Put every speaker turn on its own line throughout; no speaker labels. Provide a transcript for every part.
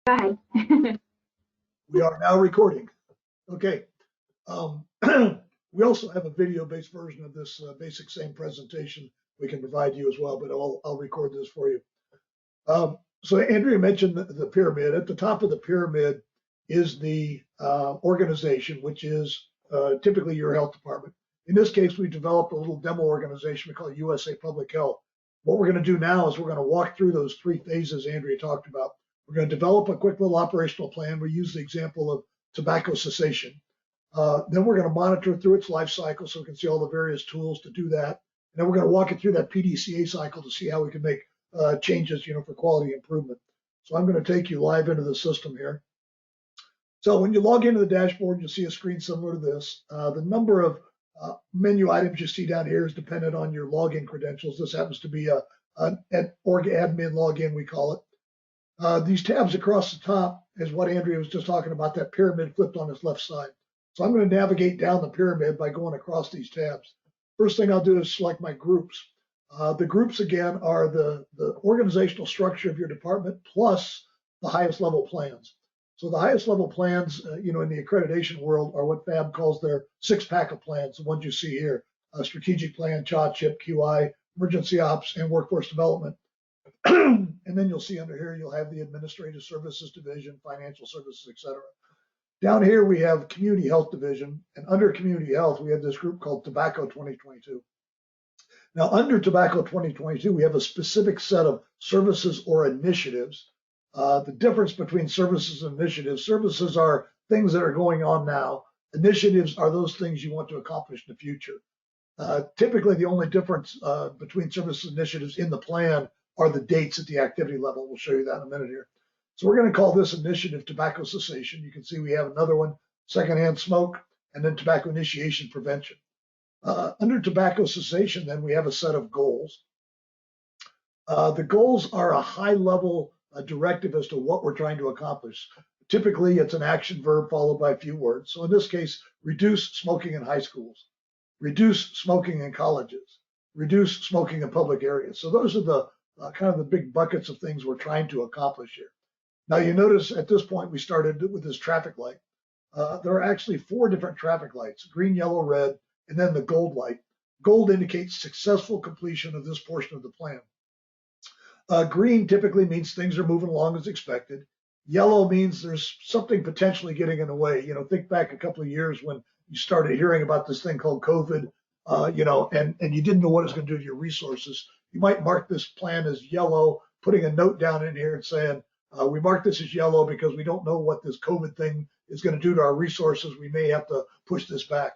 Go ahead.
We are now recording. Okay. We also have a video-based version of this basic same presentation we can provide you as well, but I'll record this for you. So Andrea mentioned the pyramid. At the top of the pyramid is the organization, which is typically your health department. In this case, we developed a little demo organization we call USA Public Health. What we're going to do now is we're going to walk through those three phases Andrea talked about. We're going to develop a quick little operational plan. We use the example of tobacco cessation. Then we're going to monitor through its life cycle so we can see all the various tools to do that. And then we're going to walk it through that PDCA cycle to see how we can make changes, for quality improvement. So I'm going to take you live into the system here. So when you log into the dashboard, you'll see a screen similar to this. The number of menu items you see down here is dependent on your login credentials. This happens to be an org admin login, we call it. These tabs across the top is what Andrea was just talking about, that pyramid flipped on its left side. So I'm going to navigate down the pyramid by going across these tabs. First thing I'll do is select my groups. The groups, again, are the organizational structure of your department plus the highest level plans. So the highest level plans, in the accreditation world are what FAB calls their six-pack of plans, the ones you see here: strategic plan, Township, QI, emergency ops, and workforce development. And then you'll see under here, you'll have the administrative services division, financial services, etc. Down here, we have community health division, and under community health, we have this group called Tobacco 2022. Now, under Tobacco 2022, we have a specific set of services or initiatives. The difference between services and initiatives: services are things that are going on now. Initiatives are those things you want to accomplish in the future. Typically, the only difference between services and initiatives in the plan are the dates at the activity level. We'll show you that in a minute here. So we're going to call this initiative tobacco cessation. You can see we have another one, secondhand smoke, and then tobacco initiation prevention. Under tobacco cessation, then we have a set of goals. The goals are a high-level directive as to what we're trying to accomplish. Typically, it's an action verb followed by a few words. So in this case, reduce smoking in high schools, reduce smoking in colleges, reduce smoking in public areas. So those are the kind of the big buckets of things we're trying to accomplish here. Now you notice at this point we started with this traffic light. There are actually 4 different traffic lights: green, yellow, red, and then the gold light. Gold indicates successful completion of this portion of the plan. Green typically means things are moving along as expected. Yellow means there's something potentially getting in the way. Think back a couple of years when you started hearing about this thing called COVID, and you didn't know what it was going to do to your resources. You might mark this plan as yellow, putting a note down in here and saying, we mark this as yellow because we don't know what this COVID thing is going to do to our resources. We may have to push this back.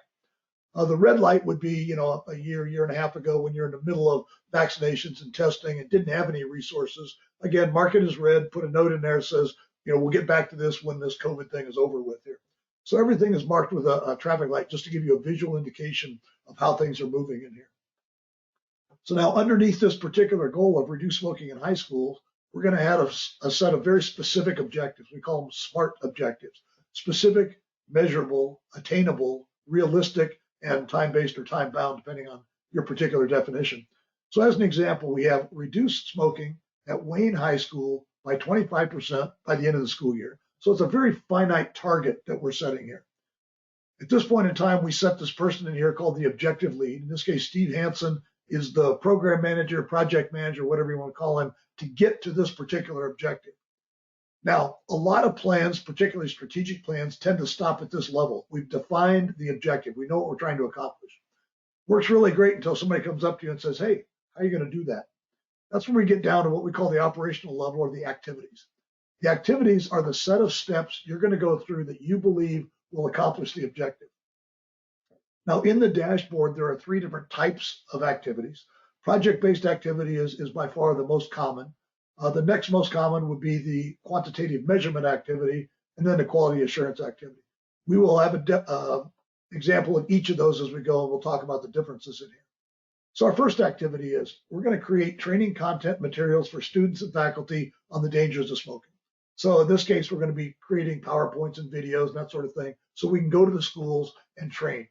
The red light would be, a year and a half ago when you're in the middle of vaccinations and testing and didn't have any resources. Again, mark it as red, put a note in there that says, we'll get back to this when this COVID thing is over with here. So everything is marked with a traffic light just to give you a visual indication of how things are moving in here. So now underneath this particular goal of reduce smoking in high schools, we're going to add a set of very specific objectives. We call them SMART objectives: specific, measurable, attainable, realistic, and time-based or time-bound, depending on your particular definition. So as an example, we have reduce smoking at Wayne High School by 25% by the end of the school year. So it's a very finite target that we're setting here. At this point in time, we set this person in here called the objective lead. In this case, Steve Hansen is the program manager, project manager, whatever you want to call him, to get to this particular objective. Now, a lot of plans, particularly strategic plans, tend to stop at this level. We've defined the objective. We know what we're trying to accomplish. Works really great until somebody comes up to you and says, hey, how are you going to do that? That's when we get down to what we call the operational level, or the activities. The activities are the set of steps you're going to go through that you believe will accomplish the objective. Now, in the dashboard, there are 3 different types of activities. Project-based activity is by far the most common. The next most common would be the quantitative measurement activity, and then the quality assurance activity. We will have an example of each of those as we go, and we'll talk about the differences in here. So our first activity is we're going to create training content materials for students and faculty on the dangers of smoking. So in this case, we're going to be creating PowerPoints and videos and that sort of thing, so we can go to the schools and train.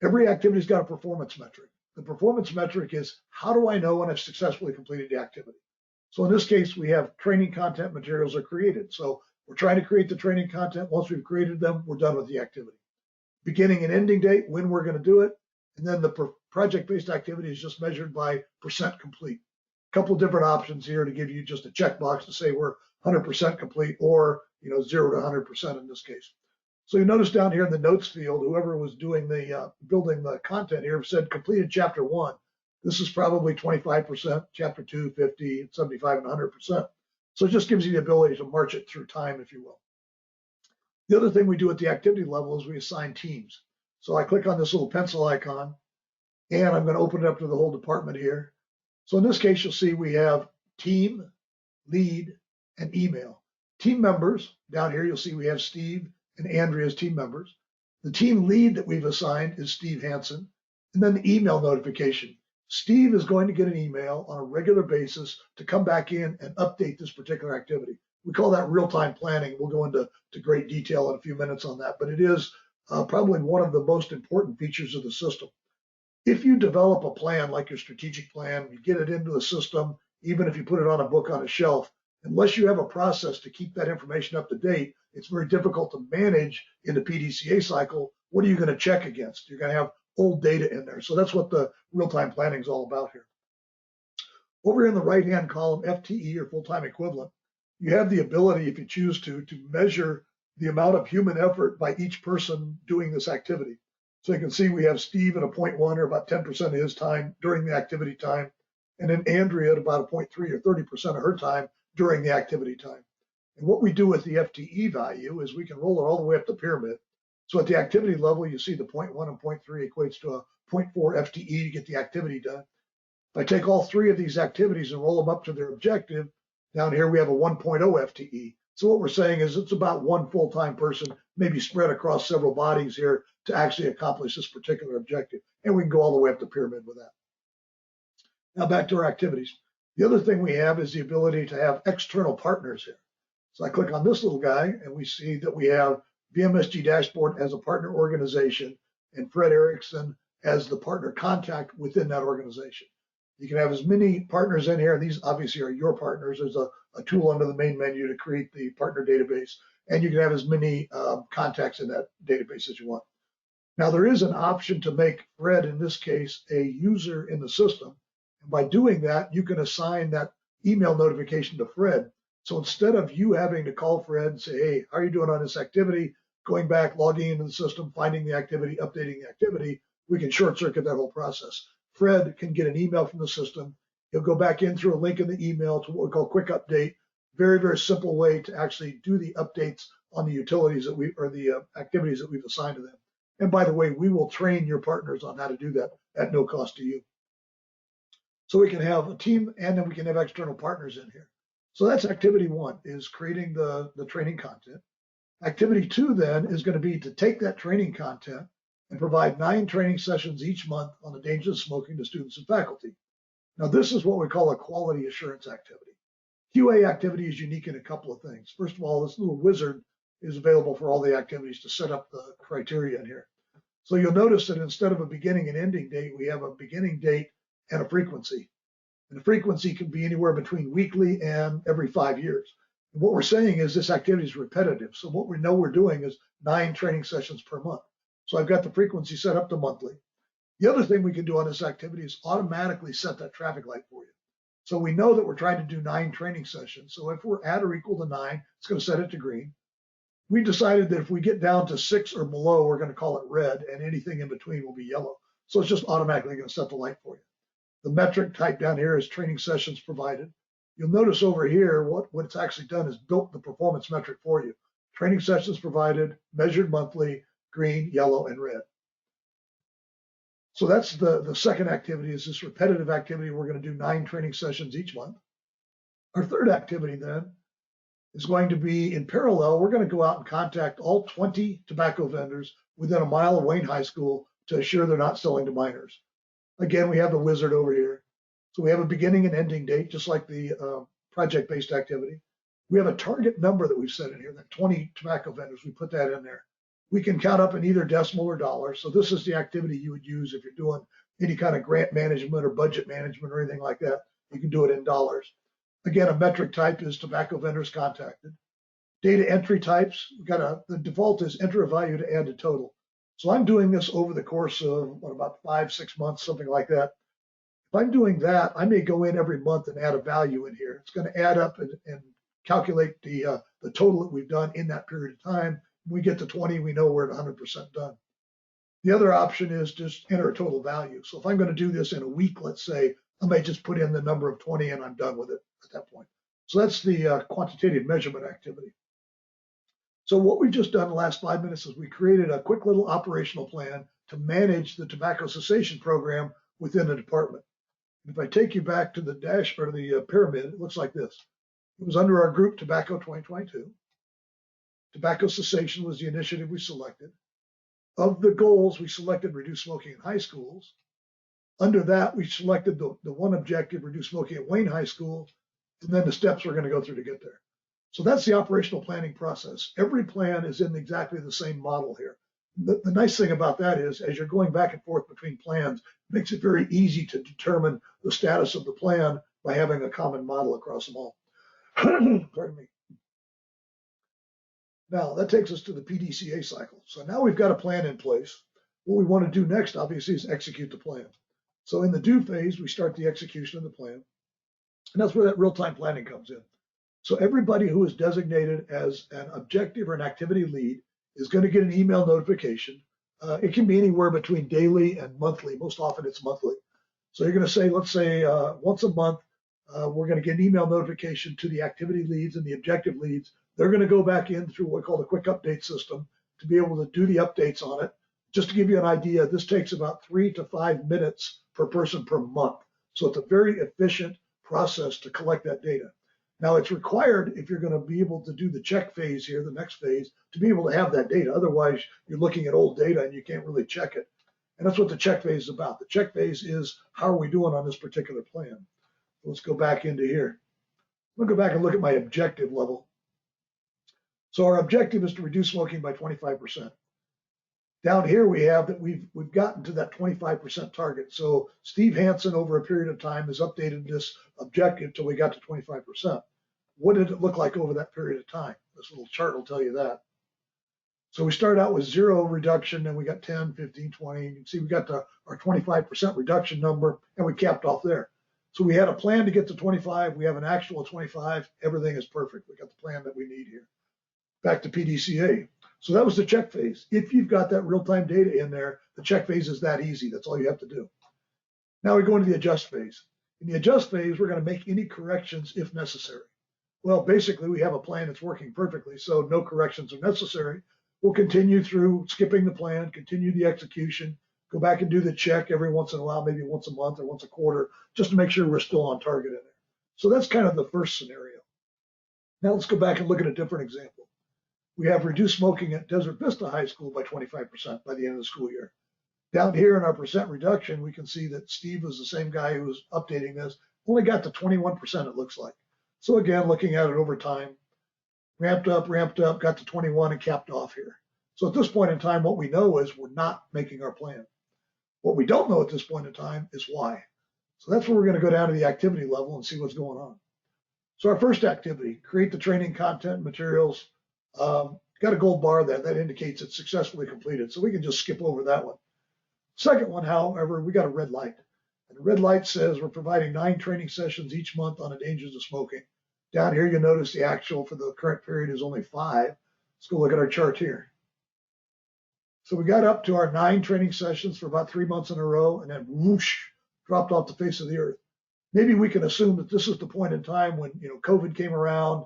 Every activity's got a performance metric. The performance metric is, how do I know when I've successfully completed the activity? So in this case, we have training content materials are created. So we're trying to create the training content. Once we've created them, we're done with the activity. Beginning and ending date, when we're going to do it, and then the project-based activity is just measured by percent complete. A couple of different options here to give you just a checkbox to say we're 100% complete, or 0 to 100% in this case. So you notice down here in the notes field, whoever was doing the building the content here said completed chapter 1. This is probably 25%, chapter 2, 50, 75, and 100%. So it just gives you the ability to march it through time, if you will. The other thing we do at the activity level is we assign teams. So I click on this little pencil icon, and I'm going to open it up to the whole department here. So in this case, you'll see we have team, lead, and email. Team members, down here, you'll see we have Steve and Andrea as team members. The team lead that we've assigned is Steve Hansen. And then the email notification. Steve is going to get an email on a regular basis to come back in and update this particular activity. We call that real-time planning. We'll go into great detail in a few minutes on that, but it is probably one of the most important features of the system. If you develop a plan like your strategic plan, you get it into the system, even if you put it on a book on a shelf, unless you have a process to keep that information up to date, it's very difficult to manage in the PDCA cycle. What are you going to check against? You're going to have old data in there. So that's what the real-time planning is all about here. Over here in the right-hand column, FTE or full-time equivalent, you have the ability, if you choose to measure the amount of human effort by each person doing this activity. So you can see we have Steve at a 0.1 or about 10% of his time during the activity time, and then Andrea at about a 0.3 or 30% of her time during the activity time. And what we do with the FTE value is we can roll it all the way up the pyramid. So at the activity level, you see the 0.1 and 0.3 equates to a 0.4 FTE to get the activity done. If I take all three of these activities and roll them up to their objective, down here we have a 1.0 FTE. So what we're saying is it's about one full-time person, maybe spread across several bodies here to actually accomplish this particular objective. And we can go all the way up the pyramid with that. Now back to our activities. The other thing we have is the ability to have external partners here. So I click on this little guy and we see that we have VMSG Dashboard as a partner organization and Fred Erickson as the partner contact within that organization. You can have as many partners in here, and these obviously are your partners. There's a tool under the main menu to create the partner database, and you can have as many contacts in that database as you want. Now there is an option to make Fred, in this case, a user in the system. And by doing that, you can assign that email notification to Fred. So instead of you having to call Fred and say, hey, how are you doing on this activity? Going back, logging into the system, finding the activity, updating the activity, we can short circuit that whole process. Fred can get an email from the system. He'll go back in through a link in the email to what we call quick update. Very, very simple way to actually do the updates on the utilities that or the activities that we've assigned to them. And by the way, we will train your partners on how to do that at no cost to you. So we can have a team, and then we can have external partners in here. So that's activity 1, is creating the training content. Activity 2 then is going to be to take that training content and provide 9 training sessions each month on the dangers of smoking to students and faculty. Now this is what we call a quality assurance activity. QA activity is unique in a couple of things. First of all, this little wizard is available for all the activities to set up the criteria in here. So you'll notice that instead of a beginning and ending date, we have a beginning date and a frequency. And the frequency can be anywhere between weekly and every 5 years. And what we're saying is this activity is repetitive. So what we know we're doing is 9 training sessions per month. So I've got the frequency set up to monthly. The other thing we can do on this activity is automatically set that traffic light for you. So we know that we're trying to do 9 training sessions. So if we're at or equal to 9, it's going to set it to green. We decided that if we get down to 6 or below, we're going to call it red, and anything in between will be yellow. So it's just automatically going to set the light for you. The metric type down here is training sessions provided. You'll notice over here what it's actually done is built the performance metric for you. Training sessions provided, measured monthly, green, yellow, and red. So that's the second activity, is this repetitive activity. We're going to do 9 training sessions each month. Our third activity then is going to be in parallel. We're going to go out and contact all 20 tobacco vendors within a mile of Wayne High School to assure they're not selling to minors. Again, we have the wizard over here. So we have a beginning and ending date, just like the project-based activity. We have a target number that we've set in here, that 20 tobacco vendors, we put that in there. We can count up in either decimal or dollars. So this is the activity you would use if you're doing any kind of grant management or budget management or anything like that. You can do it in dollars. Again, a metric type is tobacco vendors contacted. Data entry types, the default is enter a value to add to total. So I'm doing this over the course of about 5, 6 months, something like that. If I'm doing that, I may go in every month and add a value in here. It's going to add up and calculate the total that we've done in that period of time. When we get to 20, we know we're at 100% done. The other option is just enter a total value. So if I'm going to do this in a week, let's say, I might just put in the number of 20 and I'm done with it at that point. So that's the quantitative measurement activity. So what we've just done in the last 5 minutes is we created a quick little operational plan to manage the tobacco cessation program within the department. If I take you back to the dash or the pyramid, it looks like this. It was under our group Tobacco 2022. Tobacco cessation was the initiative we selected. Of the goals, we selected reduce smoking in high schools. Under that, we selected the one objective, reduce smoking at Wayne High School, and then the steps we're going to go through to get there. So that's the operational planning process. Every plan is in exactly the same model here. The nice thing about that is, as you're going back and forth between plans, it makes it very easy to determine the status of the plan by having a common model across them all. Pardon me. Now, that takes us to the PDCA cycle. So now we've got a plan in place. What we want to do next, obviously, is execute the plan. So in the do phase, we start the execution of the plan. And that's where that real-time planning comes in. So everybody who is designated as an objective or an activity lead is going to get an email notification. It can be anywhere between daily and monthly. Most often it's monthly. So you're going to say, let's say once a month, we're going to get an email notification to the activity leads and the objective leads. They're going to go back in through what we call the quick update system to be able to do the updates on it. Just to give you an idea, this takes about 3 to 5 minutes per person per month. So it's a very efficient process to collect that data. Now it's required if you're going to be able to do the check phase here, the next phase, to be able to have that data. Otherwise, you're looking at old data and you can't really check it. And that's what the check phase is about. The check phase is how are we doing on this particular plan? Let's go back into here. I'll go back and look at my objective level. So our objective is to reduce smoking by 25%. Down here we have that we've gotten to that 25% target. So Steve Hansen over a period of time has updated this objective till we got to 25%. What did it look like over that period of time? This little chart will tell you that. So we started out with 0 reduction, and we got 10, 15, 20. You can see we got to our 25% reduction number, and we capped off there. So we had a plan to get to 25. We have an actual 25. Everything is perfect. We got the plan that we need here. Back to PDCA. So that was the check phase. If you've got that real-time data in there, the check phase is that easy. That's all you have to do. Now we go into the adjust phase. In the adjust phase, we're going to make any corrections if necessary. Well, basically, we have a plan that's working perfectly, so no corrections are necessary. We'll continue through skipping the plan, continue the execution, go back and do the check every once in a while, maybe once a month or once a quarter, just to make sure we're still on target in there. So that's kind of the first scenario. Now let's go back and look at a different example. We have reduced smoking at Desert Vista High School by 25% by the end of the school year. Down here in our percent reduction, we can see that Steve was the same guy who was updating this, only got to 21%, it looks like. So again, looking at it over time, ramped up, got to 21 and capped off here. So at this point in time, what we know is we're not making our plan. What we don't know at this point in time is why. So that's where we're going to go down to the activity level and see what's going on. So our first activity, create the training content and materials. Got a gold bar there that indicates it's successfully completed. So we can just skip over that one. Second one, however, we got a red light. And the red light says we're providing 9 training sessions each month on the dangers of smoking. Down here, you'll notice the actual for the current period is only 5. Let's go look at our chart here. So we got up to our 9 training sessions for about 3 months in a row, and then whoosh, dropped off the face of the earth. Maybe we can assume that this is the point in time when COVID came around,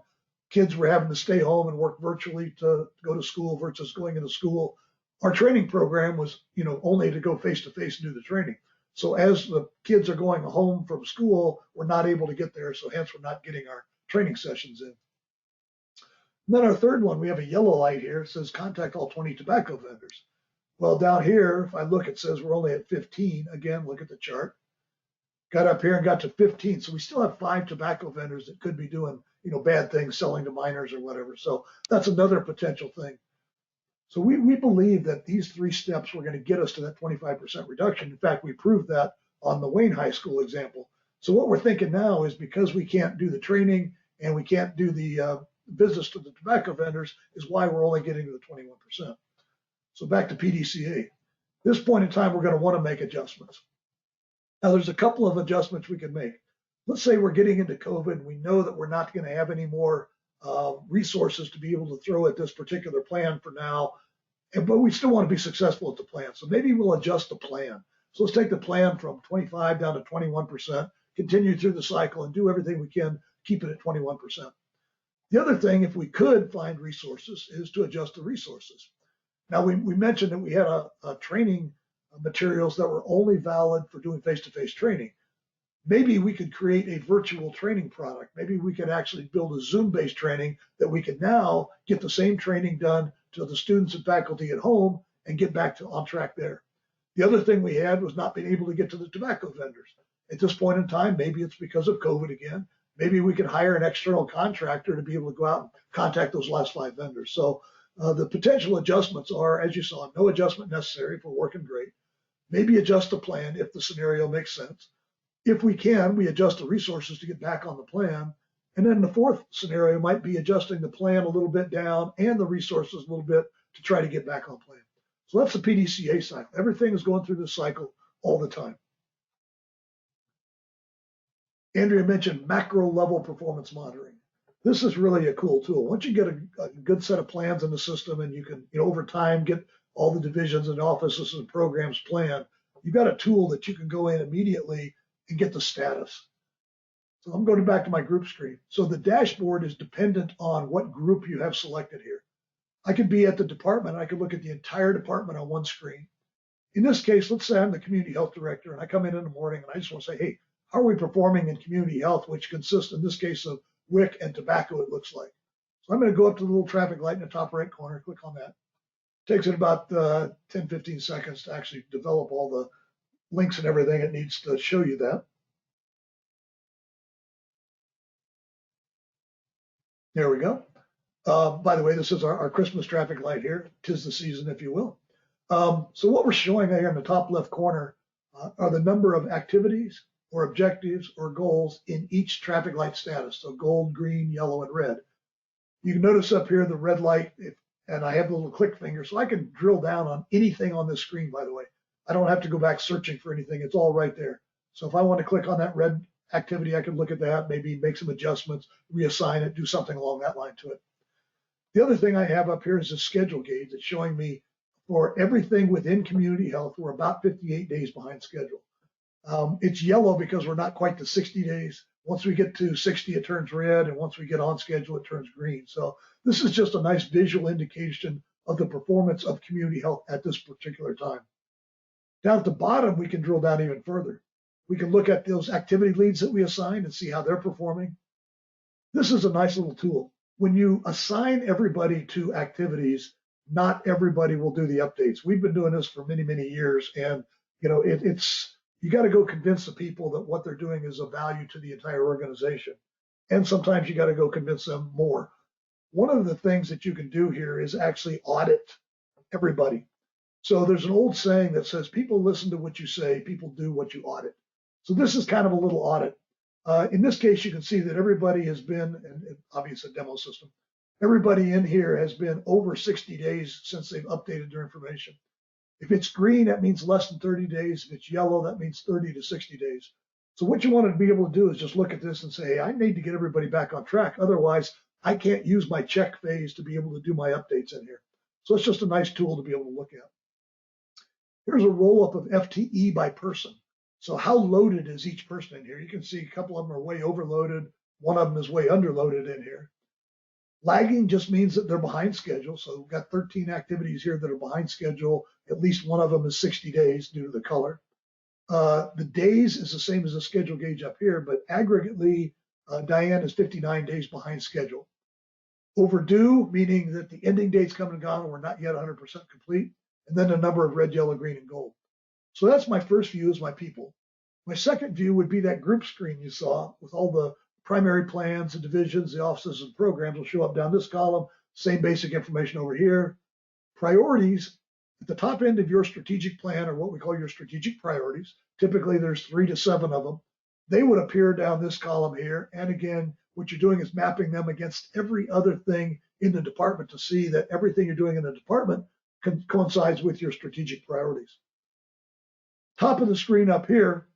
kids were having to stay home and work virtually to go to school versus going into school. Our training program was, only to go face to face and do the training. So as the kids are going home from school, we're not able to get there. So hence we're not getting our training sessions in. And then our third one, we have a yellow light here. It says contact all 20 tobacco vendors. Well, down here, if I look, it says we're only at 15. Again, look at the chart. Got up here and got to 15. So we still have 5 tobacco vendors that could be doing, bad things, selling to minors or whatever. So that's another potential thing. So we believe that these 3 steps were going to get us to that 25% reduction. In fact, we proved that on the Wayne High School example. So what we're thinking now is because we can't do the training and we can't do the business to the tobacco vendors is why we're only getting to the 21%. So back to PDCA. At this point in time, we're going to want to make adjustments. Now, there's a couple of adjustments we can make. Let's say we're getting into COVID. We know that we're not going to have any more resources to be able to throw at this particular plan for now, but we still want to be successful at the plan. So maybe we'll adjust the plan. So let's take the plan from 25 down to 21%, continue through the cycle and do everything we can, keep it at 21%. The other thing, if we could find resources, is to adjust the resources. Now, we mentioned that we had a training materials that were only valid for doing face-to-face training. Maybe we could create a virtual training product. Maybe we could actually build a Zoom-based training that we can now get the same training done to the students and faculty at home and get back to on track there. The other thing we had was not being able to get to the tobacco vendors. At this point in time, maybe it's because of COVID again. Maybe we could hire an external contractor to be able to go out and contact those last 5 vendors. So the potential adjustments are, as you saw, no adjustment necessary if we're working great. Maybe adjust the plan if the scenario makes sense. If we can, we adjust the resources to get back on the plan. And then the fourth scenario might be adjusting the plan a little bit down and the resources a little bit to try to get back on plan. So that's the PDCA cycle. Everything is going through this cycle all the time. Andrea mentioned macro level performance monitoring. This is really a cool tool. Once you get a good set of plans in the system and you can, over time, get all the divisions and offices and programs planned, you've got a tool that you can go in immediately and get the status. So I'm going back to my group screen. So the dashboard is dependent on what group you have selected here. I could be at the department. I could look at the entire department on one screen. In this case, let's say I'm the community health director and I come in the morning and I just want to say, hey, how are we performing in community health, which consists in this case of WIC and tobacco, it looks like. So I'm going to go up to the little traffic light in the top right corner, click on that. Takes it about 10, 15 seconds to actually develop all the links and everything it needs to show you that. There we go. By the way, this is our Christmas traffic light here. 'Tis the season, if you will. So what we're showing here in the top left corner are the number of activities or objectives or goals in each traffic light status. So gold, green, yellow, and red. You can notice up here the red light, and I have the little click finger, so I can drill down on anything on this screen, by the way. I don't have to go back searching for anything. It's all right there. So if I want to click on that red activity, I can look at that, maybe make some adjustments, reassign it, do something along that line to it. The other thing I have up here is a schedule gauge that's showing me for everything within community health, we're about 58 days behind schedule. It's yellow because we're not quite to 60 days. Once we get to 60, it turns red, and once we get on schedule, it turns green. So this is just a nice visual indication of the performance of community health at this particular time. Down at the bottom, we can drill down even further. We can look at those activity leads that we assigned and see how they're performing. This is a nice little tool. When you assign everybody to activities, not everybody will do the updates. We've been doing this for many, many years, and you got to go convince the people that what they're doing is of value to the entire organization. And sometimes you got to go convince them more. One of the things that you can do here is actually audit everybody. So there's an old saying that says, people listen to what you say, people do what you audit. So this is kind of a little audit. In this case, you can see that everybody has been, and obviously a demo system, everybody in here has been over 60 days since they've updated their information. If it's green, that means less than 30 days. If it's yellow, that means 30 to 60 days. So what you want to be able to do is just look at this and say, hey, I need to get everybody back on track. Otherwise, I can't use my check phase to be able to do my updates in here. So it's just a nice tool to be able to look at. Here's a roll-up of FTE by person. So how loaded is each person in here? You can see a couple of them are way overloaded. One of them is way underloaded in here. Lagging just means that they're behind schedule. So we've got 13 activities here that are behind schedule. At least one of them is 60 days due to the color. The days is the same as the schedule gauge up here, but aggregately, Diane is 59 days behind schedule. Overdue, meaning that the ending date's come and gone and we're not yet 100% complete. And then the number of red, yellow, green, and gold. So that's my first view is my people. My second view would be that group screen you saw with all the primary plans, the divisions, the offices, and programs will show up down this column. Same basic information over here. Priorities at the top end of your strategic plan are what we call your strategic priorities. Typically, there's 3 to 7 of them. they would appear down this column here. And again, what you're doing is mapping them against every other thing in the department to see that everything you're doing in the department coincides with your strategic priorities. Top of the screen up here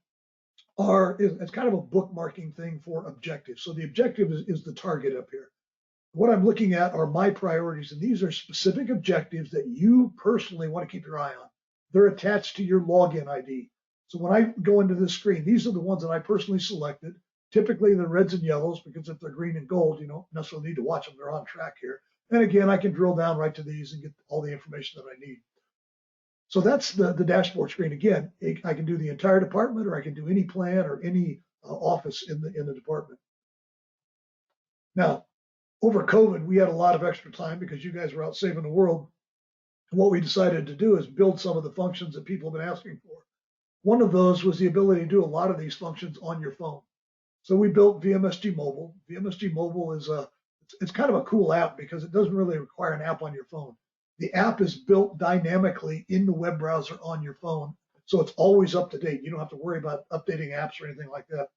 it's kind of a bookmarking thing for objectives. So the objective is the target up here. What I'm looking at are my priorities, and these are specific objectives that you personally want to keep your eye on. They're attached to your login ID. So when I go into this screen, these are the ones that I personally selected. Typically the reds and yellows, because if they're green and gold, you don't necessarily need to watch them. They're on track here. And again, I can drill down right to these and get all the information that I need. So that's the dashboard screen. Again, I can do the entire department, or I can do any plan or any office in the department. Now, over COVID, we had a lot of extra time because you guys were out saving the world. And what we decided to do is build some of the functions that people have been asking for. One of those was the ability to do a lot of these functions on your phone. So we built VMSG Mobile. VMSG Mobile it's kind of a cool app because it doesn't really require an app on your phone. The app is built dynamically in the web browser on your phone, so it's always up to date. You don't have to worry about updating apps or anything like that.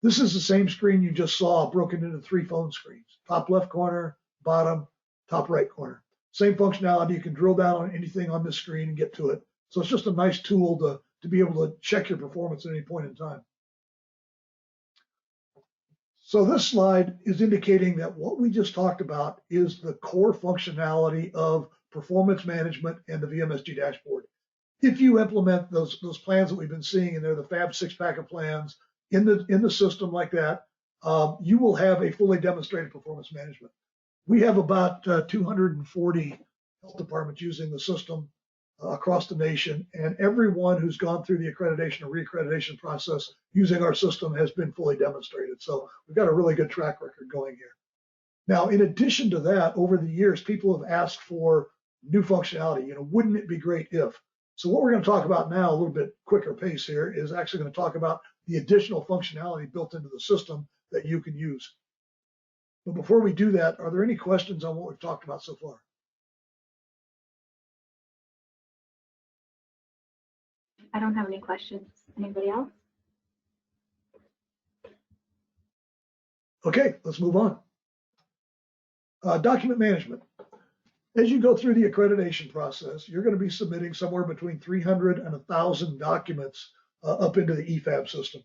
This is the same screen you just saw broken into 3 phone screens: top left corner, bottom, top right corner. Same functionality. You can drill down on anything on this screen and get to it. So it's just a nice tool to be able to check your performance at any point in time. So this slide is indicating that what we just talked about is the core functionality of performance management and the VMSG dashboard. If you implement those plans that we've been seeing, and they're the Fab 6-pack of plans in the system like that, you will have a fully demonstrated performance management. We have about 240 health departments using the system across the nation, and everyone who's gone through the accreditation or reaccreditation process using our system has been fully demonstrated. So we've got a really good track record going here. Now, in addition to that, over the years, people have asked for new functionality. Wouldn't it be great if? So what we're going to talk about now, a little bit quicker pace here, is actually going to talk about the additional functionality built into the system that you can use. But before we do that, are there any questions on what we've talked about so far?
I don't have any questions. Anybody else?
Okay, let's move on. Document management. As you go through the accreditation process, you're going to be submitting somewhere between 300 and 1,000 documents up into the EFAB system.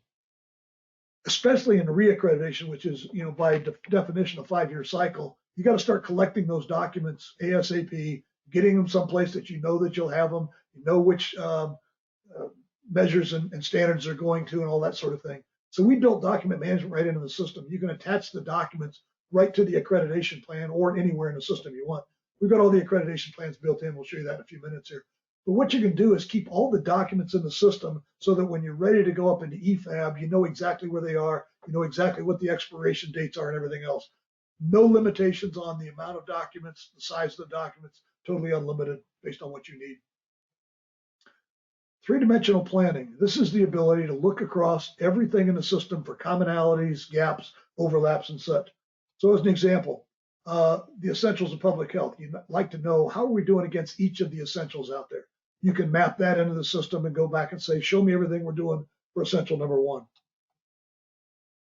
Especially in reaccreditation, which is, by definition, a 5-year cycle, you got to start collecting those documents ASAP, getting them someplace that you know that you'll have them, which measures and standards they're going to, and all that sort of thing. So we built document management right into the system. You can attach the documents right to the accreditation plan or anywhere in the system you want. We've got all the accreditation plans built in. We'll show you that in a few minutes here. But what you can do is keep all the documents in the system so that when you're ready to go up into EFAB, you know exactly where they are, you know exactly what the expiration dates are and everything else. No limitations on the amount of documents, the size of the documents, totally unlimited based on what you need. 3-dimensional planning. This is the ability to look across everything in the system for commonalities, gaps, overlaps, and such. So as an example, the essentials of public health. You'd like to know, how are we doing against each of the essentials out there? You can map that into the system and go back and say, show me everything we're doing for essential number 1.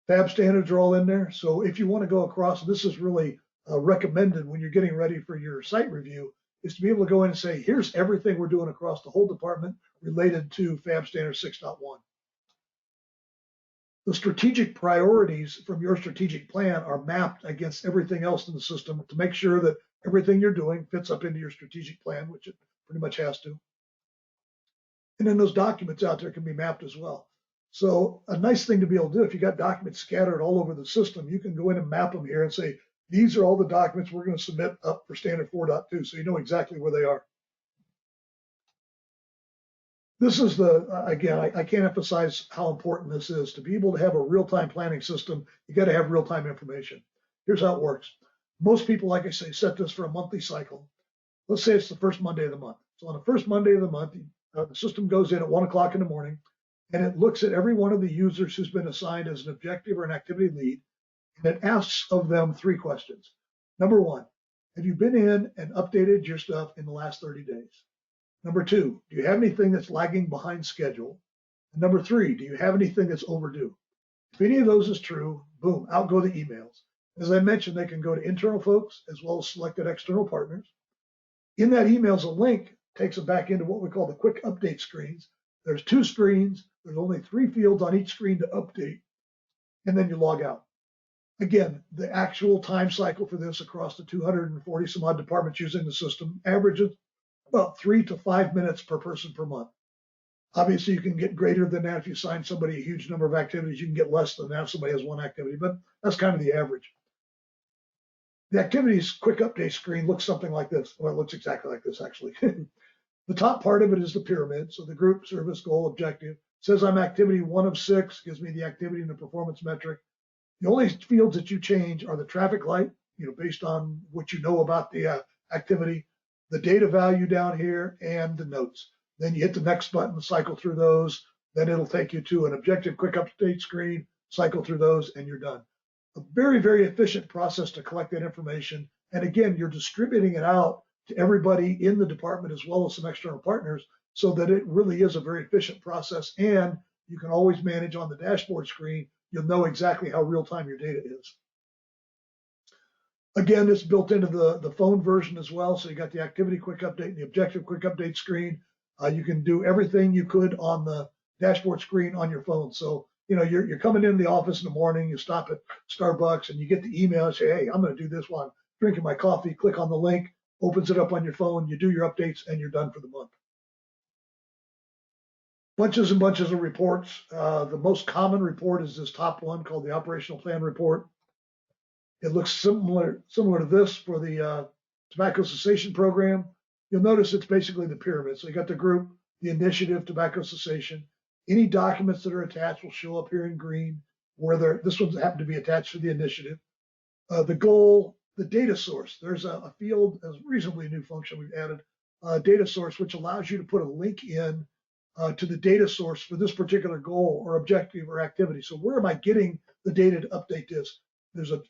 Fab standards are all in there. So if you want to go across, this is really recommended when you're getting ready for your site review, is to be able to go in and say, here's everything we're doing across the whole department related to Fab Standard 6.1. The strategic priorities from your strategic plan are mapped against everything else in the system to make sure that everything you're doing fits up into your strategic plan, which it pretty much has to. And then those documents out there can be mapped as well. So a nice thing to be able to do, if you got documents scattered all over the system, you can go in and map them here and say, these are all the documents we're going to submit up for standard 4.2, so you know exactly where they are. This is again, I can't emphasize how important this is. To be able to have a real-time planning system, you got to have real-time information. Here's how it works. Most people, like I say, set this for a monthly cycle. Let's say it's the first Monday of the month. So on the first Monday of the month, the system goes in at 1 o'clock in the morning, and it looks at every one of the users who's been assigned as an objective or an activity lead, and it asks of them 3 questions. Number 1, have you been in and updated your stuff in the last 30 days? Number 2, do you have anything that's lagging behind schedule? And number 3, do you have anything that's overdue? If any of those is true, boom, out go the emails. As I mentioned, they can go to internal folks as well as selected external partners. In that email is a link, takes them back into what we call the quick update screens. There's 2 screens. There's only 3 fields on each screen to update, and then you log out. Again, the actual time cycle for this across the 240 some odd departments using the system averages about 3 to 5 minutes per person per month. Obviously, you can get greater than that if you assign somebody a huge number of activities. You can get less than that if somebody has 1 activity, but that's kind of the average. The activities quick update screen looks something like this. Well, it looks exactly like this, actually. The top part of it is the pyramid. So the group, service, goal, objective. It says I'm activity 1 of 6, gives me the activity and the performance metric. The only fields that you change are the traffic light, based on what you know about the activity, the data value down here, and the notes. Then you hit the next button, cycle through those. Then it'll take you to an objective quick update screen, cycle through those, and you're done. A very, very efficient process to collect that information. And again, you're distributing it out to everybody in the department as well as some external partners so that it really is a very efficient process. And you can always manage on the dashboard screen. You'll know exactly how real time your data is. Again, it's built into the phone version as well. So you got the activity quick update and the objective quick update screen. You can do everything you could on the dashboard screen on your phone. So, you're coming into the office in the morning, you stop at Starbucks and you get the email and say, hey, I'm going to do this while I'm drinking my coffee. Click on the link, opens it up on your phone, you do your updates, and you're done for the month. Bunches and bunches of reports. The most common report is this top one called the operational plan report. It looks similar to this for the tobacco cessation program. You'll notice it's basically the pyramid. So you got the group, the initiative, tobacco cessation. Any documents that are attached will show up here in green, where this one's happened to be attached to the initiative. The goal, the data source. There's a field, a reasonably new function we've added, data source, which allows you to put a link in to the data source for this particular goal or objective or activity. So where am I getting the data to update this? There's a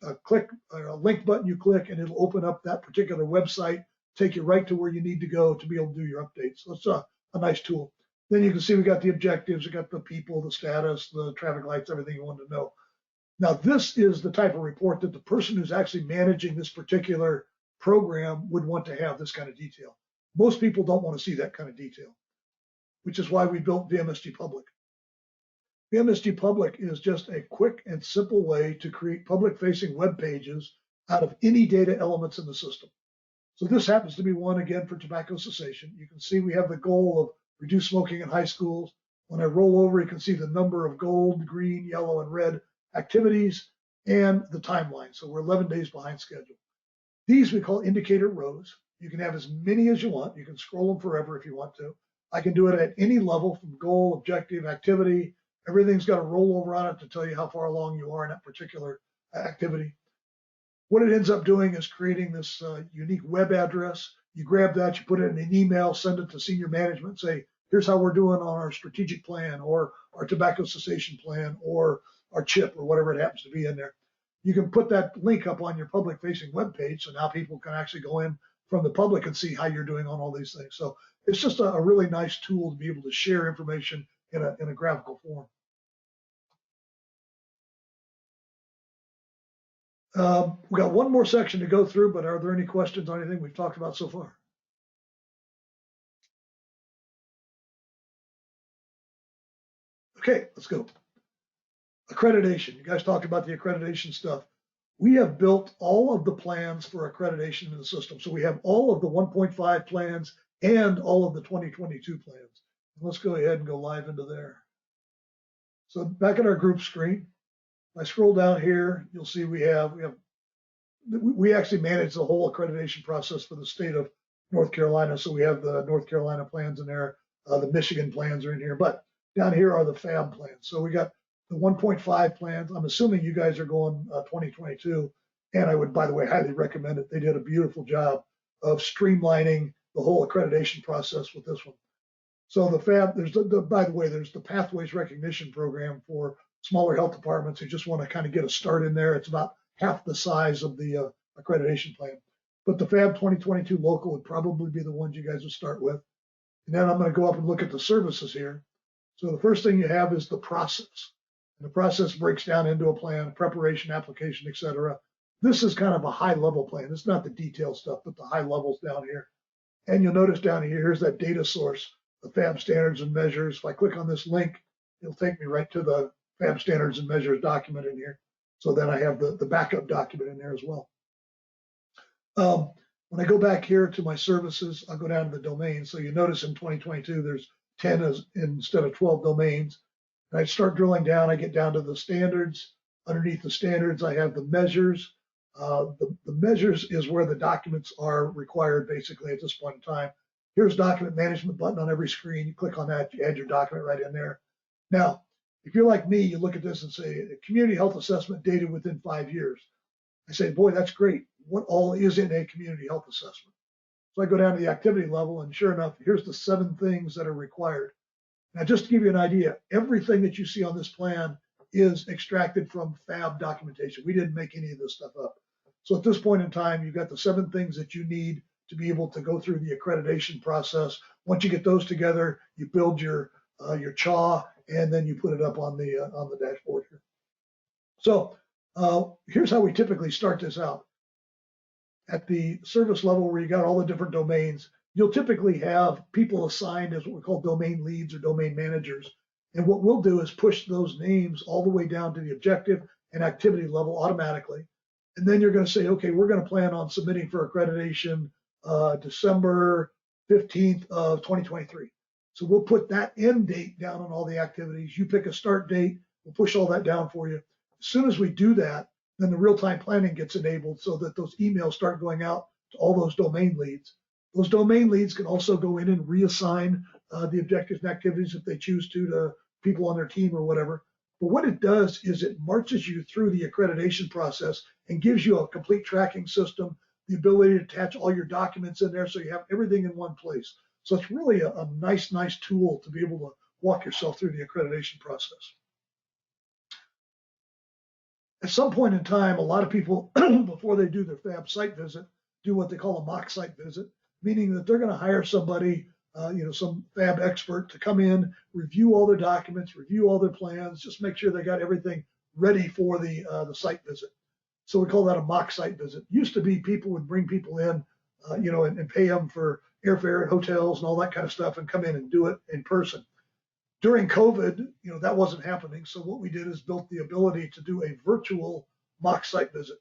link button you click, and it'll open up that particular website, take you right to where you need to go to be able to do your updates. So it's a nice tool. Then you can see we got the objectives, we got the people, the status, the traffic lights, everything you want to know. Now, this is the type of report that the person who's actually managing this particular program would want to have this kind of detail. Most people don't want to see that kind of detail, which is why we built VMSG Public. VMSG Public is just a quick and simple way to create public-facing web pages out of any data elements in the system. So this happens to be one, again, for tobacco cessation. You can see we have the goal of reduce smoking in high schools. When I roll over, you can see the number of gold, green, yellow, and red activities and the timeline. So we're 11 days behind schedule. These we call indicator rows. You can have as many as you want. You can scroll them forever if you want to. I can do it at any level from goal, objective, activity. Everything's got a rollover on it to tell you how far along you are in that particular activity. What it ends up doing is creating this unique web address. You grab that, you put it in an email, send it to senior management, say, here's how we're doing on our strategic plan or our tobacco cessation plan or our chip or whatever it happens to be in there. You can put that link up on your public facing web page. So now people can actually go in from the public and see how you're doing on all these things. So it's just a really nice tool to be able to share information in a graphical form. We got one more section to go through, but are there any questions on anything we've talked about so far? Okay, let's go. Accreditation. You guys talked about the accreditation stuff. We have built all of the plans for accreditation in the system. So we have all of the 1.5 plans and all of the 2022 plans. Let's go ahead and go live into there. So back at our group screen, if I scroll down here, you'll see we actually manage the whole accreditation process for the state of North Carolina. So we have the North Carolina plans in there, the Michigan plans are in here, but down here are the FAB plans. So we got the 1.5 plans. I'm assuming you guys are going 2022, and I would, by the way, highly recommend it. They did a beautiful job of streamlining the whole accreditation process with this one. So the FAB, by the way, there's the Pathways Recognition Program for smaller health departments who just want to kind of get a start in there. It's about half the size of the accreditation plan. But the FAB 2022 local would probably be the ones you guys would start with. And then I'm going to go up and look at the services here. So the first thing you have is the process. And the process breaks down into a plan, preparation, application, etc. This is kind of a high level plan. It's not the detailed stuff, but the high levels down here. And you'll notice down here, here's that data source, the FAB standards and measures. If I click on this link, it'll take me right to the FAB standards and measures document in here. So then I have the backup document in there as well. When I go back here to my services, I'll go down to the domains. So you notice in 2022, there's 10 instead of 12 domains. And I start drilling down, I get down to the standards. Underneath the standards, I have the measures. The measures is where the documents are required basically at this point in time. Here's document management button on every screen. You click on that, you add your document right in there. Now, if you're like me, you look at this and say, community health assessment data within 5 years. I say, boy, that's great. What all is in a community health assessment? So I go down to the activity level, and sure enough, here's the 7 things that are required. Now, just to give you an idea, everything that you see on this plan is extracted from FAB documentation. We didn't make any of this stuff up. So at this point in time, you've got the 7 things that you need to be able to go through the accreditation process. Once you get those together, you build your CHA, and then you put it up on the dashboard here. So here's how we typically start this out. At the service level where you got all the different domains, you'll typically have people assigned as what we call domain leads or domain managers. And what we'll do is push those names all the way down to the objective and activity level automatically. And then you're going to say, okay, we're going to plan on submitting for accreditation December 15th of 2023. So we'll put that end date down on all the activities. You pick a start date, we'll push all that down for you. As soon as we do that, then the real-time planning gets enabled so that those emails start going out to all those domain leads. Those domain leads can also go in and reassign the objectives and activities if they choose to people on their team or whatever. But what it does is it marches you through the accreditation process and gives you a complete tracking system, the ability to attach all your documents in there so you have everything in one place. So it's really a nice tool to be able to walk yourself through the accreditation process. At some point in time, a lot of people, before they do their FAB site visit, do what they call a mock site visit, meaning that they're going to hire somebody, some FAB expert to come in, review all their documents, review all their plans, just make sure they got everything ready for the site visit. So we call that a mock site visit. Used to be people would bring people in, and pay them for airfare and hotels and all that kind of stuff and come in and do it in person. During COVID, that wasn't happening. So what we did is built the ability to do a virtual mock site visit.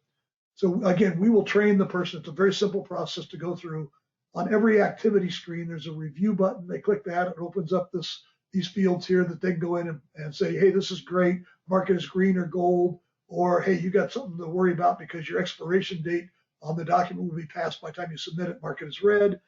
So again, we will train the person. It's a very simple process to go through. On every activity screen, there's a review button. They click that. It opens up these fields here that they can go in and say, hey, this is great. Mark it as green or gold. Or, hey, you got something to worry about because your expiration date on the document will be passed by the time you submit it. Mark it as red.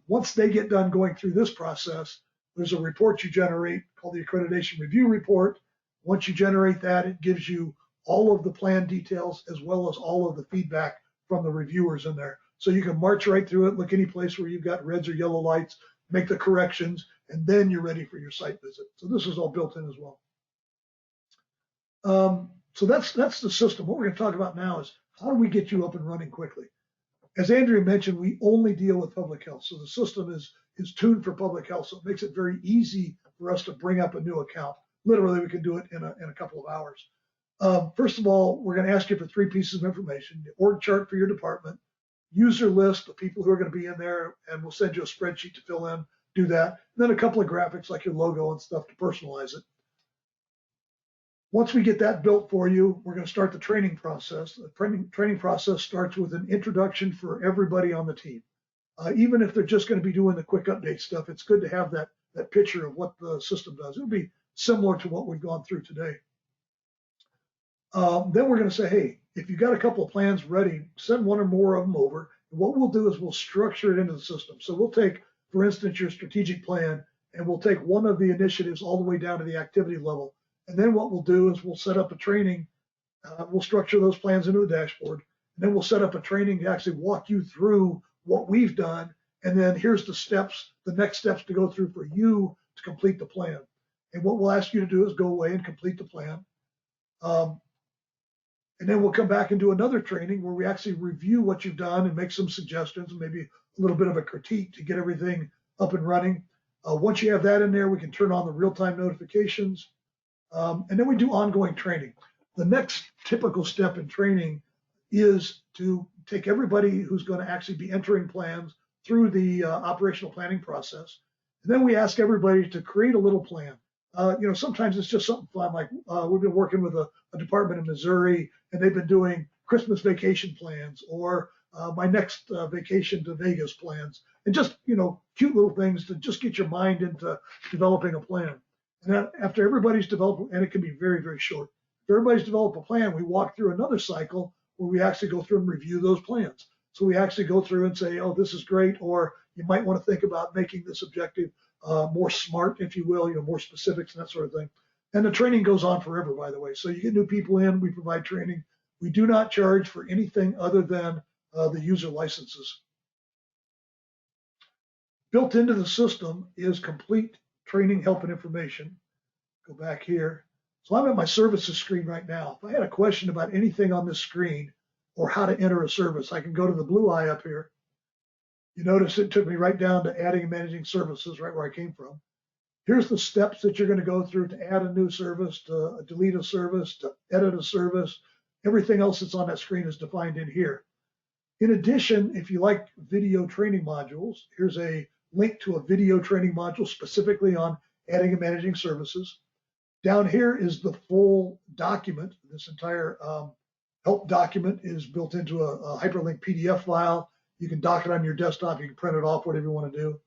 Once they get done going through this process, there's a report you generate called the Accreditation Review Report. Once you generate that, it gives you all of the plan details as well as all of the feedback from the reviewers in there. So you can march right through it, look any place where you've got reds or yellow lights, make the corrections, and then you're ready for your site visit. So this is all built in as well. So that's the system. What we're going to talk about now is how do we get you up and running quickly? As Andrea mentioned, we only deal with public health. So the system is tuned for public health. So it makes it very easy for us to bring up a new account. Literally, we can do it in a couple of hours. First of all, we're going to ask you for 3 pieces of information: the org chart for your department, user list of people who are going to be in there, and we'll send you a spreadsheet to fill in, do that. And then a couple of graphics like your logo and stuff to personalize it. Once we get that built for you, we're going to start the training process. The training process starts with an introduction for everybody on the team. Even if they're just going to be doing the quick update stuff, it's good to have that picture of what the system does. It'll be similar to what we've gone through today. Then we're going to say, hey, if you've got a couple of plans ready, send 1 or more of them over. And what we'll do is we'll structure it into the system. So we'll take, for instance, your strategic plan, and we'll take one of the initiatives all the way down to the activity level. And then what we'll do is we'll set up a training. We'll structure those plans into a dashboard. And then we'll set up a training to actually walk you through what we've done. And then here's the next steps to go through for you to complete the plan. And what we'll ask you to do is go away and complete the plan. And then we'll come back and do another training where we actually review what you've done and make some suggestions and maybe a little bit of a critique to get everything up and running. Once you have that in there, we can turn on the real-time notifications. And then we do ongoing training. The next typical step in training is to take everybody who's going to actually be entering plans through the operational planning process. And then we ask everybody to create a little plan. Sometimes it's just something fun, like we've been working with a department in Missouri, and they've been doing Christmas vacation plans, or my next vacation to Vegas plans, and just, cute little things to just get your mind into developing a plan. And then after everybody's developed, and it can be very, very short, if everybody's developed a plan, we walk through another cycle where we actually go through and review those plans. So we actually go through and say, oh, this is great, or you might want to think about making this objective more smart, if you will, more specifics and that sort of thing. And the training goes on forever, by the way. So you get new people in, we provide training. We do not charge for anything other than the user licenses. Built into the system is complete training, help, and information. Go back here. So I'm at my services screen right now. If I had a question about anything on this screen or how to enter a service, I can go to the blue eye up here. You notice it took me right down to adding and managing services, right where I came from. Here's the steps that you're going to go through to add a new service, to delete a service, to edit a service. Everything else that's on that screen is defined in here. In addition, if you like video training modules, here's a link to a video training module specifically on adding and managing services. Down here is the full document. This entire help document is built into a hyperlink PDF file. You can dock it on your desktop. You can print it off, whatever you want to do.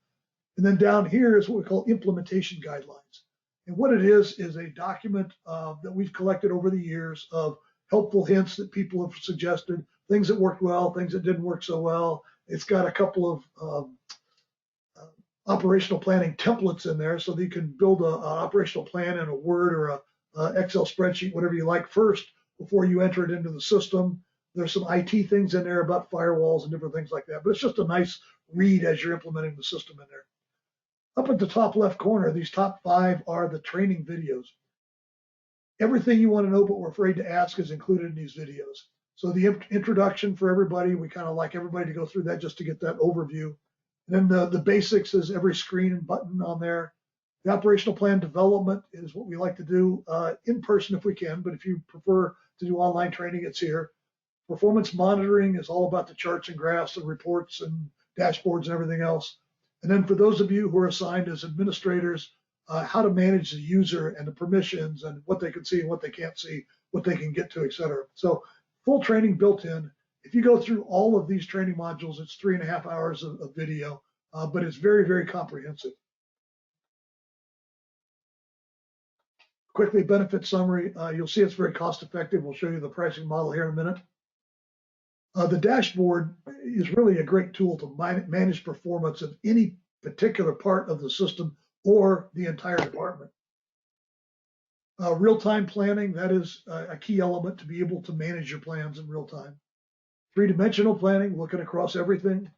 And then down here is what we call implementation guidelines. And what it is a document that we've collected over the years of helpful hints that people have suggested, things that worked well, things that didn't work so well. It's got a couple of operational planning templates in there so that you can build an operational plan in a Word or a Excel spreadsheet, whatever you like first, before you enter it into the system. There's some IT things in there about firewalls and different things like that, but it's just a nice read as you're implementing the system in there. Up at the top left corner, these top 5 are the training videos. Everything you want to know but we're afraid to ask is included in these videos. So the introduction for everybody, we kind of like everybody to go through that just to get that overview. And then the basics is every screen and button on there. The operational plan development is what we like to do in person if we can, but if you prefer to do online training, it's here. Performance monitoring is all about the charts and graphs and reports and dashboards and everything else. And then for those of you who are assigned as administrators, how to manage the user and the permissions and what they can see and what they can't see, what they can get to, et cetera. So full training built in. If you go through all of these training modules, it's 3.5 hours of video, but it's very, very comprehensive. Quickly, benefit summary. You'll see it's very cost effective. We'll show you the pricing model here in a minute. The dashboard is really a great tool to manage performance of any particular part of the system or the entire department. Real-time planning, that is a key element to be able to manage your plans in real time. 3-dimensional planning, looking across everything.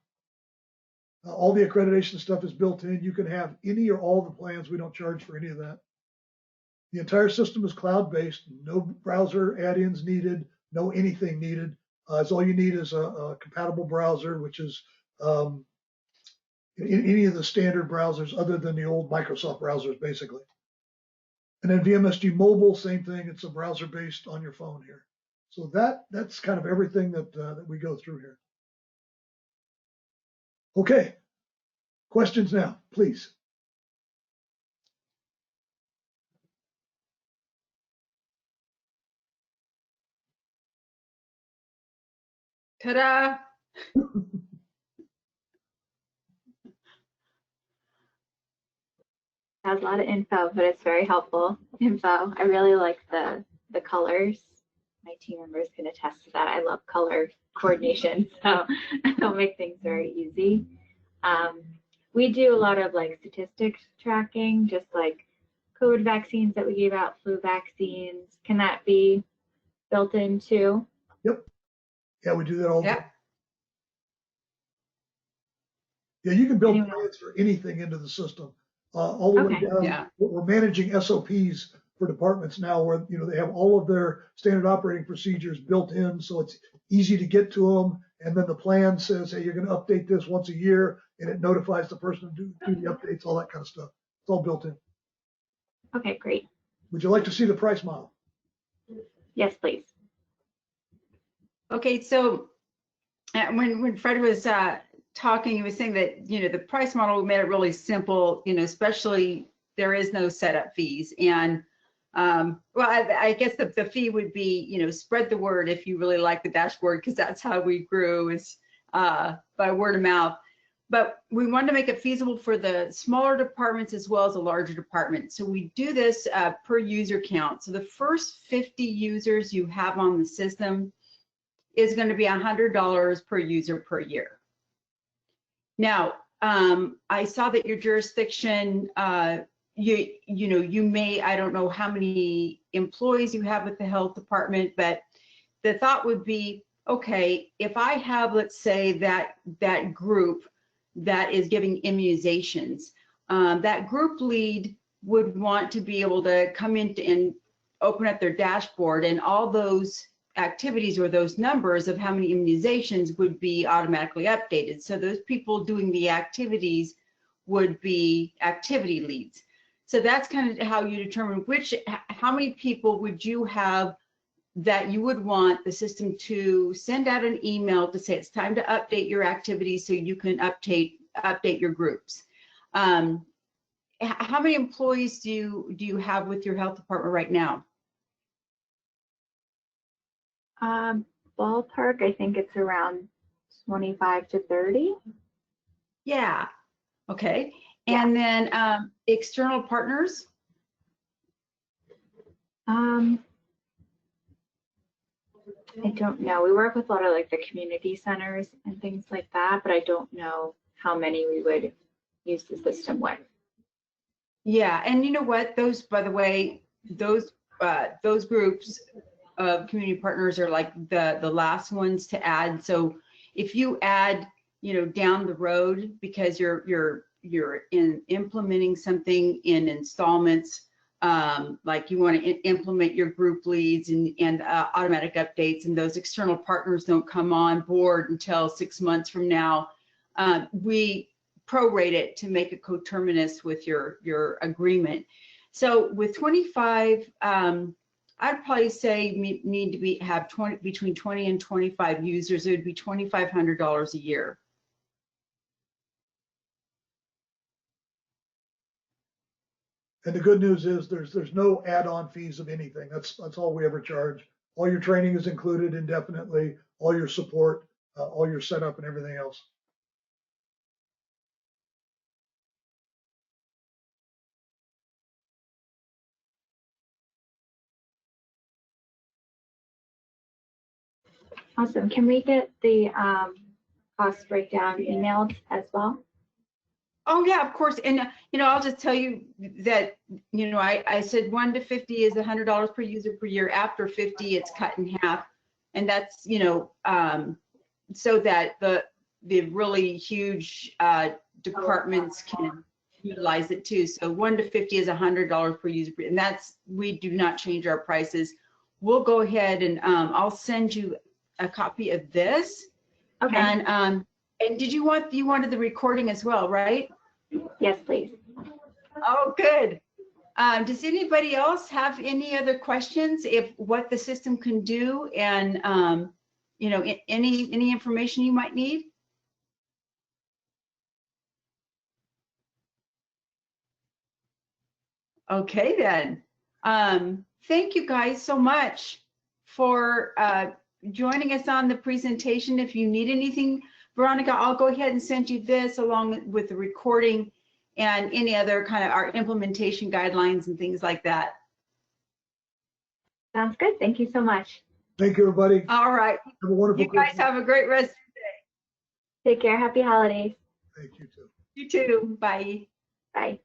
All the accreditation stuff is built in. You can have any or all the plans. We don't charge for any of that. The entire system is cloud-based. No browser add-ins needed. No anything needed. So all you need is a compatible browser, which is any of the standard browsers other than the old Microsoft browsers, basically. And then VMSG Mobile, same thing. It's a browser based on your phone here. So that's kind of everything that we go through here. Okay, questions now, please.
Ta-da!
Has a lot of info, but it's very helpful info. I really like the colors. My team members can attest to that. I love color coordination, so it'll make things very easy. We do a lot of like statistics tracking, just like COVID vaccines that we gave out, flu vaccines. Can that be built in too?
Yep. Yeah, we do that all the
Yeah.
time. Yeah, you can build plans for anything into the system, all the way down.
Yeah.
We're managing SOPs for departments now, where they have all of their standard operating procedures built in, so it's easy to get to them. And then the plan says, hey, you're going to update this once a year, and it notifies the person to do the updates, all that kind of stuff. It's all built in.
Okay, great.
Would you like to see the price model?
Yes, please.
Okay, so when Fred was talking, he was saying that, you know, the price model made it really simple, you know, especially there is no setup fees. And well, I guess the fee would be, you know, spread the word if you really like the dashboard, because that's how we grew, is by word of mouth. But we wanted to make it feasible for the smaller departments as well as the larger department. So we do this per user count. So the first 50 users you have on the system is going to be $100 per user per year. Now, I saw that your jurisdiction, you know, you may, I don't know how many employees you have with the health department, but the thought would be, okay, if I have, let's say, that group that is giving immunizations, that group lead would want to be able to come in and open up their dashboard, and all those activities or those numbers of how many immunizations would be automatically updated. So those people doing the activities would be activity leads. So that's kind of how you determine how many people would you have that you would want the system to send out an email to say it's time to update your activities so you can update your groups. How many employees do you have with your health department right now?
Ballpark, I think it's around 25 to 30.
Yeah. Okay.
Yeah.
And then external partners?
I don't know. We work with a lot of like the community centers and things like that, but I don't know how many we would use the system with.
Yeah, and you know what? Those, by the way, those groups of community partners are like the last ones to add. So if you add, you know, down the road because you're implementing something in installments, like you want to implement your group leads and automatic updates, and those external partners don't come on board until 6 months from now, we prorate it to make it coterminous with your agreement. So with 25, I'd probably say need to have between 20 and 25 users. It would be $2,500 a year.
And the good news is there's no add-on fees of anything. That's all we ever charge. All your training is included indefinitely, all your support, all your setup and everything else.
Awesome. Can we get the cost breakdown emailed as well?
Oh yeah, of course. And you know, I'll just tell you that, you know, I said 1 to 50 is $100 per user per year. After 50, it's cut in half, and that's, you know, so that the really huge departments can utilize it too. So 1 to 50 is $100 per user, and that's, we do not change our prices. We'll go ahead and I'll send you a copy of this.
Okay.
And did you wanted the recording as well, right?
Yes, please.
Oh, good. Does anybody else have any other questions? If what the system can do, and you know, any information you might need? Okay then. Thank you guys so much for joining us on the presentation. If you need anything, Veronica, I'll go ahead and send you this along with the recording and any other kind of our implementation guidelines and things like that.
Sounds good. Thank you so much.
Thank you, everybody.
All right.
Have a wonderful
You guys
Christmas.
have a great rest of
Take care. Happy holidays.
Thank you too.
the day. You too. Bye.
Bye.